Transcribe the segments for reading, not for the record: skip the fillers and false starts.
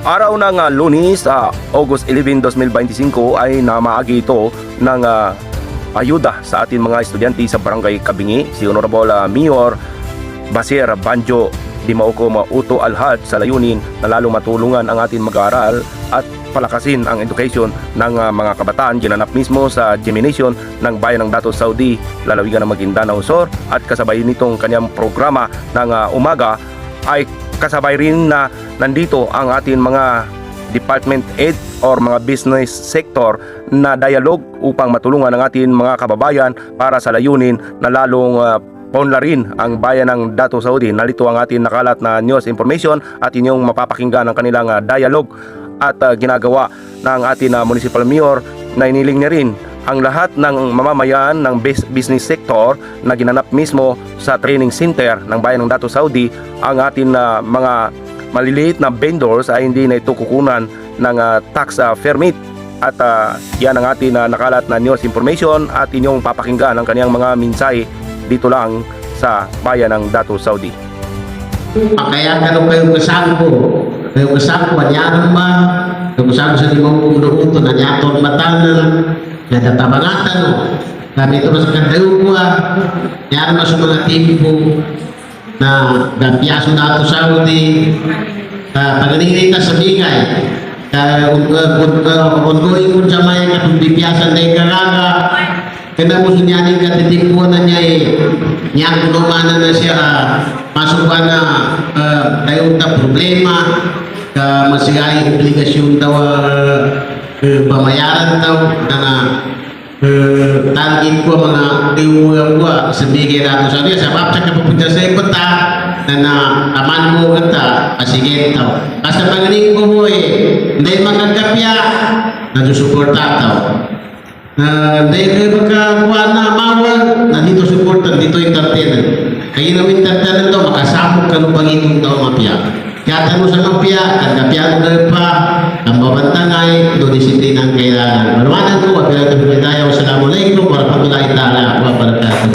Araw ng Lunes, August 11, 2025 ay namaagi ito ng ayuda sa ating mga estudyante sa Barangay Kabingi. Si Honorable Mayor Basir Banjo Dimauco Mauto Alhad sa layunin na lalong matulungan ang ating mag-aaral at palakasin ang edukasyon ng mga kabataan ginanap mismo sa Gemination ng Bayan ng Dato Saudi, lalawigan ng Maguindanao Sur, at kasabay nitong kanyang programa ng umaga ay kasabay rin na nandito ang ating mga department head or mga business sector na dialogue upang matulungan ang ating mga kababayan para sa layunin na lalong paunlarin ang bayan ng Dato Saudi. Nalito ang ating nakalat na news information at inyong mapapakinggan ang kanilang dialogue at ginagawa ng ating municipal mayor na iniling niya rin ang lahat ng mamamayan ng business sector na ginanap mismo sa training center ng bayan ng Dato Saudi. Ang ating mga maliliit na vendors ay hindi na ito kukunan ng tax permit. At yan ang ating nakalat na news information at inyong papakinggan ang kaniyang mga mensahe dito lang sa bayan ng Dato Saudi. Kaya kalau kayo kasangko, anyaran ba? Kayo kasangko sa limang umunuto, nanyaton matanan, nadatabangatan, kami ito sa kandayo ko, anyaran ba sa mga timpo na gampiyaso na ito Saudi, paganinita sa bigay, ongoing kung sa maya katong bipiyasan na ikaraga, kaya mo sunyanin ka titimpuan na niya niyang kunumanan na siya masuk ka na tayo na problema ka masigay obligasyon daw pamayaran daw na target ko mga tiwugang ko sa bigay nato sa niya sa mapsa ka pupunta sa ikota na aman mo kata sige daw kasi pangaling ko mo hindi magkakapya na susuporta daw dahil magkakuha na mawag na dito supportan, dito entertainer. Kaya namin entertainer ito, makasapog ka ng pangitong tao mapya. Kaya mo sa mapya, kagapya mo pa, ang babantangay, doon disiplina ang kailangan. Marwanan ko, wabilang tabi tayo, Assalamualaikum warahmatullahi ta'ala wabarakatuh.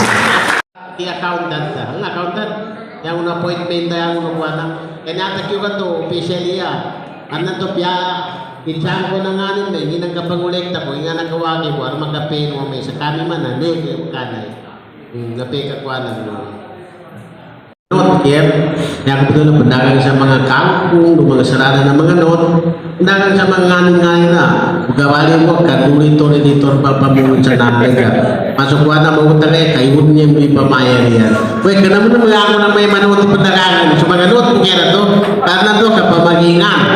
I-accountant na. Ang accountant, yung appointment na yung unakuha kaya natakyo ka to, officially ano to, Itsahan ko na nga nun hindi nang kapangulekta ko, nga nagkawagi ko, ano magkape mo may sa kami man, hindi, kaya kanay. Gape ka kwa na mo. Not yet, kaya ko doon na pandagang sa mga kangkong, mga sarada ng mga not, pandagang sa mga nganin-nganin na, magkawali mo, kadulitor-editor pa pamunod sa natin ka. Pasok ko na mautang kayo niya may pamayan yan. Pwede ka naman na mga ako na may manood pandagangan, so mga not mo kaya na to, para na to kapamagingan.